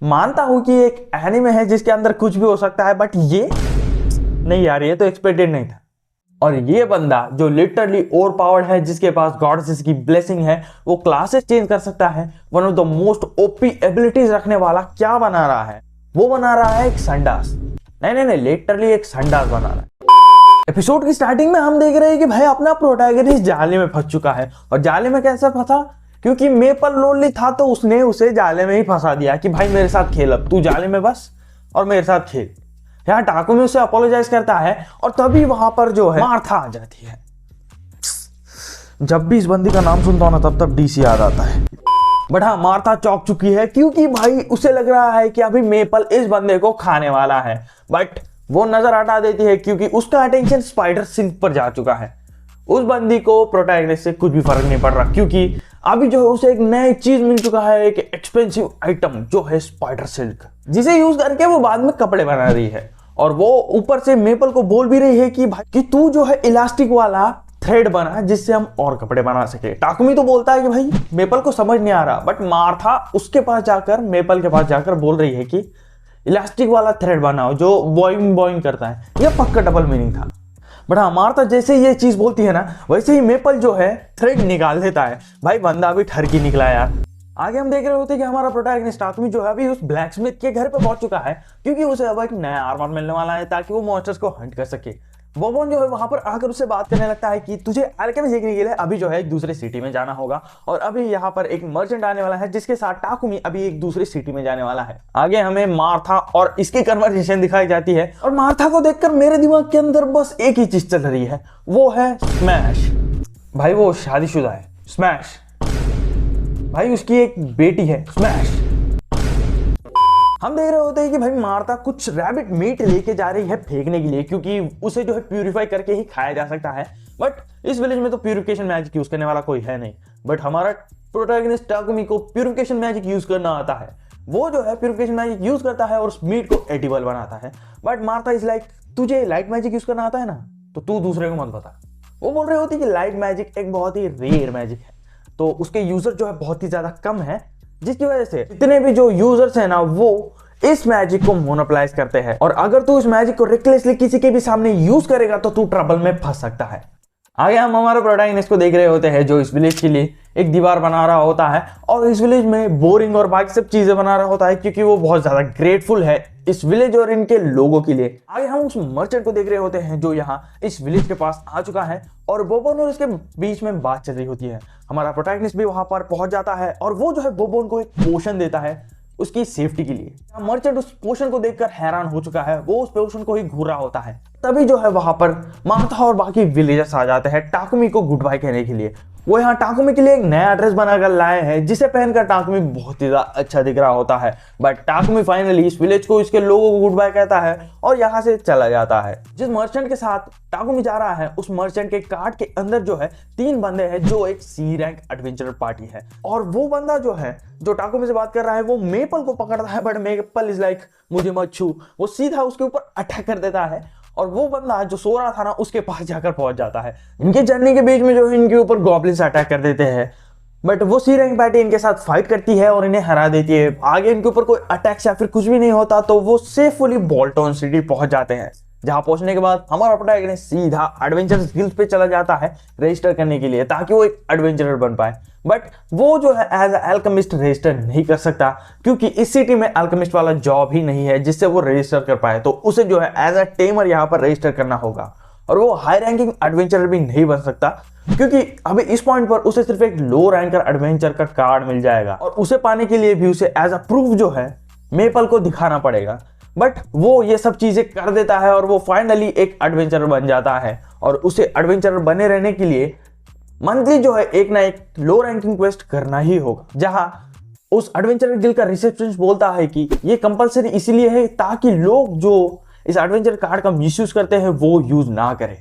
मानता हूं कि एक एनिमे है जिसके अंदर कुछ भी हो सकता है, बट ये नहीं यार, ये तो एक्सपेक्टेड नहीं था। और ये बंदा जो लिटरली ओवर पावर्ड है, जिसके पास गॉडेसेस की ब्लेसिंग है, वो क्लासेस चेंज कर सकता है, one of the most OP abilities रखने वाला, क्या बना रहा है? वो बना रहा है एक संडास। नहीं, लिटरली एक संडास बना रहा है। एपिसोड की स्टार्टिंग में हम देख रहे हैं कि भाई अपना प्रोटैगनिस्ट जाले में फंस चुका है। और जाले में कैसे फंसा? क्योंकि मेपल लोनली था तो उसने उसे जाले में ही फंसा दिया कि भाई मेरे साथ खेल, अब तू जाले में बस और मेरे साथ खेल। यहाँ टाकुमी उससे अपोलोजाइज करता है और तभी वहां पर जो है मार्था आ जाती है। जब भी इस बंदी का नाम सुनता हूं ना तब डीसी याद आता है। बट हाँ, मार्था चौंक चुकी है क्योंकि भाई उसे लग रहा है कि अभी मेपल इस बंदे को खाने वाला है। बट वो नजर हटा देती है क्योंकि उसका अटेंशन स्पाइडर सिंक पर जा चुका है। उस बंदी को प्रोटैगनिस्ट से कुछ भी फर्क नहीं पड़ रहा क्योंकि अभी जो है उसे एक नई चीज मिल चुका है, एक एक्सपेंसिव आइटम जो है स्पाइडर सिल्क, जिसे यूज करके वो बाद में कपड़े बना रही है। और वो ऊपर से मेपल को बोल भी रही है कि भाई कि तू जो है इलास्टिक वाला थ्रेड बना जिससे हम और कपड़े बना सके। टाकुमी तो बोलता है कि भाई मेपल को समझ नहीं आ रहा, बट मार्था उसके पास जाकर, मेपल के पास जाकर बोल रही है कि इलास्टिक वाला थ्रेड बनाओ जो बॉइंग बॉइंग करता है। यह पक्का डबल मीनिंग था। बट हाँ, मार्था जैसे ये चीज बोलती है ना, वैसे ही मेपल जो है थ्रेड निकाल देता है। भाई बंदा अभी ठरकी निकला यार। आगे हम देख रहे होते हैं कि हमारा प्रोटैगनिस्ट टाकुमी जो है अभी उस ब्लैकस्मिथ के घर पे पहुंच चुका है क्योंकि उसे अब एक नया आर्मर मिलने वाला है ताकि वो मॉन्स्टर्स को हंट कर सके। बोबोन जो है वहां पर आकर उससे बात करने लगता है कि तुझे अल्केमी सीखने के लिए अभी जो है एक दूसरे सिटी में जाना होगा और अभी यहाँ पर एक मर्चेंट आने वाला है जिसके साथ टाकुमी अभी एक दूसरी सिटी में जाने वाला है। आगे हमें मार्था और इसकी कन्वर्सेशन दिखाई जाती है और मार्था को देखकर मेरे दिमाग के अंदर बस एक ही चीज चल रही है, वो है स्मैश। भाई वो शादीशुदा है, स्मैश। भाई उसकी एक बेटी है, स्मैश। हम देख रहे होते हैं कि भाई मार्था कुछ रैबिट मीट लेके जा रही है फेंकने के लिए क्योंकि उसे जो है प्यूरिफाई करके ही खाया जा सकता है। बट इस विलेज में तो प्यूरिफिकेशन मैजिक यूज करने वाला कोई है नहीं। बट हमारा प्रोटैगनिस्ट टाकुमी को प्यूरिफिकेशन मैजिक यूज करना आता है। वो जो है प्यूरिफिकेशन मैजिक यूज करता है और उस मीट को एडिबल बनाता है। बट मार्था इज लाइक, तुझे लाइट मैजिक यूज करना आता है ना, तो तू दूसरे को मत बता। वो बोल रही होती कि लाइट मैजिक एक बहुत ही रेयर मैजिक है, तो उसके यूजर जो है बहुत ही ज्यादा कम है, जिसकी वजह से जितने भी जो यूजर्स हैं ना वो इस मैजिक को मोनोपलाइज करते हैं। और अगर तू इस मैजिक को रिकलेसली किसी के भी सामने यूज करेगा तो तू ट्रबल में फंस सकता है। आगे हम हमारे प्रोटैगनिस्ट को देख रहे होते हैं जो इस विलेज के लिए एक दीवार बना रहा होता है और इस विलेज में बोरिंग और बाकी सब चीजें बना रहा होता है क्योंकि वो बहुत ज्यादा ग्रेटफुल है इस विलेज और इनके लोगों के लिए। आगे हम उस मर्चेंट को देख रहे होते हैं जो यहाँ इस विलेज के पास आ चुका है और बोबोन और इसके बीच में बात चल रही होती है। हमारा प्रोटैगनिस्ट भी वहां पर पहुंच जाता है और वो जो है बोबोन को एक पोशन देता है उसकी सेफ्टी के लिए। मर्चेंट उस पोशन को देखकर हैरान हो चुका है, वो उस पोशन को ही घूर रहा होता है। तभी जो है वहां पर मार्था और बाकी विलेजर्स आ जाते हैं टाकुमी को गुड बाय कहने के लिए। वो यहाँ टाकुमी के लिए एक नया ड्रेस बनाकर लाए हैं जिसे पहनकर टाकुमी बहुत ही ज्यादा अच्छा दिख रहा होता है। बट टाकुमी फाइनली इस विलेज को, इसके लोगों को गुड बाय कहता है और यहाँ से चला जाता है। जिस मर्चेंट के साथ टाकुमी जा रहा है उस मर्चेंट के कार्ट के अंदर जो है 3 बंदे हैं जो एक सी रैंक एडवेंचरर पार्टी है। और वो बंदा जो है जो टाकुमी से बात कर रहा है वो मेपल को पकड़ता है, बट मेपल इज लाइक मुझे मत छू, वो सीधा उसके ऊपर अटैक कर देता है और वो बंदा जो सो रहा था ना उसके पास जाकर पहुंच जाता है। इनके जर्नी के बीच में जो है इनके ऊपर गॉब्लिन्स अटैक कर देते हैं, बट वो सी रैंक पार्टी इनके साथ फाइट करती है और इन्हें हरा देती है। आगे इनके ऊपर कोई अटैक या फिर कुछ भी नहीं होता तो वो सेफुली बोल्टन सिटी पहुंच जाते हैं, जहां पहुंचने के बाद हमारा प्रोटैगनिस्ट सीधा एडवेंचर गिल्ड पे चला जाता है रजिस्टर करने के लिए ताकि वो एक एडवेंचरर बन पाए। बट वो जो है एज अल्केमिस्ट रजिस्टर नहीं कर सकता क्योंकि इस सिटी में अल्केमिस्ट वाला जॉब ही नहीं है जिससे वो रजिस्टर कर पाए, तो उसे जो है एज अ टेमर यहाँ पर रजिस्टर करना होगा। और वो हाई रैंकिंग एडवेंचरर भी नहीं बन सकता क्योंकि अभी इस पॉइंट पर उसे सिर्फ एक लो रैंकर एडवेंचर का कार्ड मिल जाएगा और उसे पाने के लिए भी उसे एज अ प्रूफ जो है मेपल को दिखाना पड़ेगा। बट वो ये सब चीजें कर देता है और वो फाइनली एक एडवेंचरर बन जाता है और उसे एडवेंचरर बने रहने के लिए मंथली जो है एक ना एक लो रैंकिंग क्वेस्ट करना ही होगा, जहां उस एडवेंचरर गिल्ड का रिसेप्शनिस्ट बोलता है कि ये कंपलसरी इसलिए है ताकि लोग जो इस एडवेंचर कार्ड का मिसयूज करते हैं वो यूज ना करें।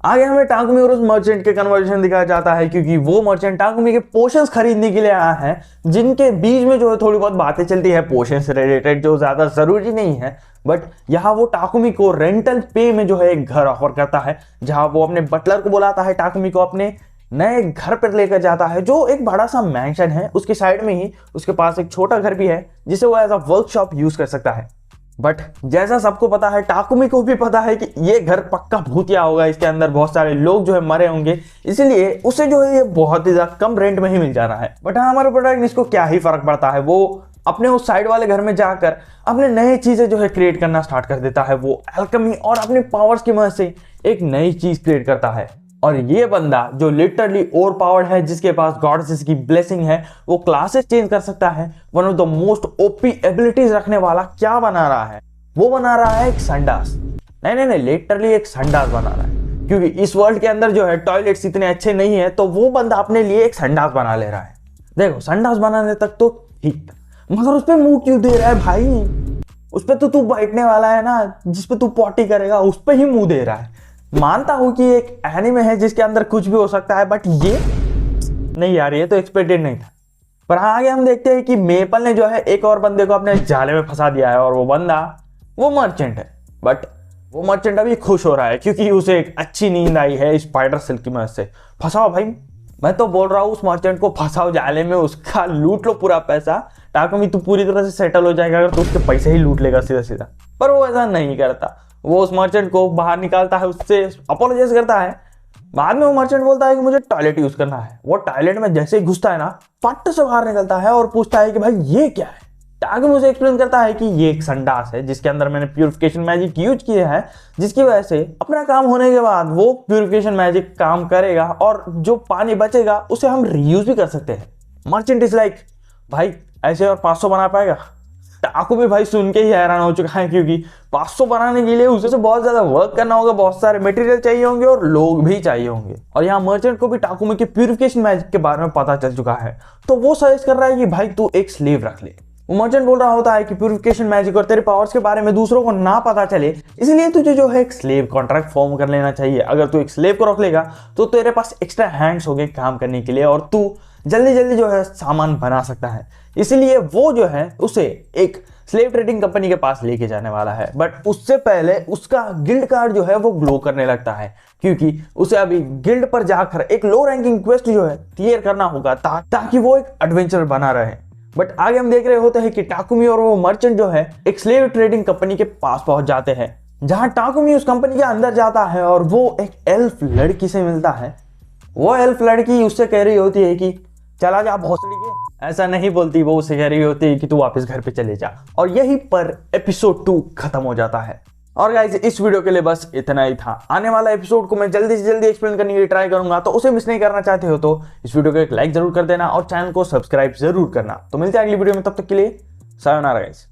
आगे हमें टाकुमी और उस मर्चेंट के कन्वर्सेशन दिखाया जाता है क्योंकि वो मर्चेंट टाकुमी के पोशंस खरीदने के लिए आया है जिनके बीच में जो है थोड़ी बहुत बातें चलती है पोशन से रिलेटेड जो ज्यादा जरूरी नहीं है। बट यहाँ वो टाकुमी को रेंटल पे में जो है एक घर ऑफर करता है, जहां वो अपने बटलर को बुलाता है टाकुमी को अपने नए घर पर लेकर जाता है, जो एक बड़ा सा मैंशन है। उसकी साइड में ही उसके पास एक छोटा घर भी है जिसे वो एज अ वर्कशॉप यूज कर सकता है। बट जैसा सबको पता है, टाकुमी को भी पता है कि ये घर पक्का भूतिया होगा, इसके अंदर बहुत सारे लोग जो है मरे होंगे, इसलिए उसे जो है ये बहुत ही ज्यादा कम रेंट में ही मिल जा रहा है। बट हाँ, हमारे प्रोटैगनिस्ट को क्या ही फर्क पड़ता है, वो अपने उस साइड वाले घर में जाकर अपने नई चीजें जो है क्रिएट करना स्टार्ट कर देता है। वो एल्केमी और अपने पावर्स की मदद से एक नई चीज क्रिएट करता है। और ये बंदा जो लिटरली ओवर पावर्ड है, जिसके पास गॉडेसेस की ब्लेसिंग है, वो क्लासेस चेंज कर सकता है, one of the most OP abilities रखने वाला क्या बना रहा है? वो बना रहा है एक संडास। नहीं, लिटरली एक संडास बना रहा है, क्योंकि इस वर्ल्ड के अंदर जो है टॉयलेट्स इतने अच्छे नहीं है, तो वो बंदा अपने लिए एक संडास बना ले रहा है। देखो, संडास बनाने तक तो ठीक था, मगर उस पर मुंह क्यों दे रहा है भाई? उस पर तो तू बैठने वाला है ना, जिस पे तू पॉटी करेगा, उस पे ही मुंह दे रहा है। मानता हूं कि एक एनिमे है जिसके अंदर कुछ भी हो सकता है, बट ये नहीं यार, ये तो एक्सपेक्टेड नहीं था। पर हाँ, आगे हम देखते हैं कि मेपल ने जो है एक और बंदे को अपने जाले में फंसा दिया है, और वो बंदा वो मर्चेंट है। बट वो मर्चेंट अभी खुश हो रहा है क्योंकि उसे एक अच्छी नींद आई है स्पाइडर सिल्क की मदद से। फंसाओ भाई, मैं तो बोल रहा हूँ उस मर्चेंट को फंसाओ जाले में, उसका लूट लो पूरा पैसा। टाकुमी तू पूरी तरह से सेटल हो जाएगा अगर तू उसके पैसे ही लूट लेगा सीधा सीधा। पर वो ऐसा नहीं करता, वो उस मर्चेंट को बाहर निकालता है, उससे अपोलोजाइज करता है। बाद में वो मर्चेंट बोलता है कि मुझे टॉयलेट यूज करना है। वो टॉयलेट में जैसे ही घुसता है ना, फट से बाहर निकलता है और पूछता है कि भाई ये क्या है। टाकुमी मुझे एक्सप्लेन करता है कि ये एक संडास है जिसके अंदर मैंने प्यूरिफिकेशन मैजिक यूज किया है, जिसकी वजह से अपना काम होने के बाद वो प्यूरिफिकेशन मैजिक काम करेगा और जो पानी बचेगा उसे हम रीयूज भी कर सकते हैं। मर्चेंट इज लाइक, भाई ऐसे और 500 बना पाएगा? टाकुमी भाई सुन के ही हैरान हो चुका है, क्योंकि 500 बनाने के लिए उसे बहुत ज्यादा वर्क करना होगा, बहुत सारे मटेरियल चाहिए होंगे और लोग भी चाहिए होंगे। और यहाँ मर्चेंट को भी टाकुमी के प्यूरिफिकेशन मैजिक के बारे में पता चल चुका है, तो वो सजेस्ट कर रहा है कि भाई तू एक स्लेव रख ले। वो मर्चेंट बोल रहा होता है कि प्यूरिफिकेशन मैजिक और तेरे पावर्स के बारे में दूसरों को ना पता चले, इसलिए तुझे जो है एक स्लेव कॉन्ट्रैक्ट फॉर्म कर लेना चाहिए। अगर तू एक स्लेव को रख लेगा तो तेरे पास एक्स्ट्रा हैंड्स होंगे काम करने के लिए, और तू जल्दी जल्दी जो है सामान बना सकता है। इसलिए वो जो है उसे एक स्लेव ट्रेडिंग कंपनी के पास लेके जाने वाला है। बट उससे पहले उसका गिल्ड कार्ड जो है वो ग्लो करने लगता है, क्योंकि उसे अभी गिल्ड पर जाकर एक लो रैंकिंग क्वेस्ट जो है क्लियर करना होगा, ताकि वो एक एडवेंचर बना रहे। बट आगे हम देख रहे होते हैं कि टाकुमी और वो मर्चेंट जो है एक स्लेव ट्रेडिंग कंपनी के पास पहुंच जाते हैं, जहां टाकुमी उस कंपनी के अंदर जाता है और वो एक एल्फ लड़की से मिलता है। वो एल्फ लड़की उससे कह रही होती है कि चला जा भोसड़ी के। ऐसा नहीं बोलती, वो उसे कह रही होती है कि तू वापस घर पे चले जा। और यहीं पर एपिसोड 2 खत्म हो जाता है। और गाइस, इस वीडियो के लिए बस इतना ही था। आने वाला एपिसोड को मैं जल्दी से जल्दी एक्सप्लेन करने की ट्राई करूंगा, तो उसे मिस नहीं करना चाहते हो तो इस वीडियो को एक लाइक जरूर कर देना और चैनल को सब्सक्राइब जरूर करना। तो मिलते हैं अगली वीडियो में, तब तक के लिए सायोनारा गाइस।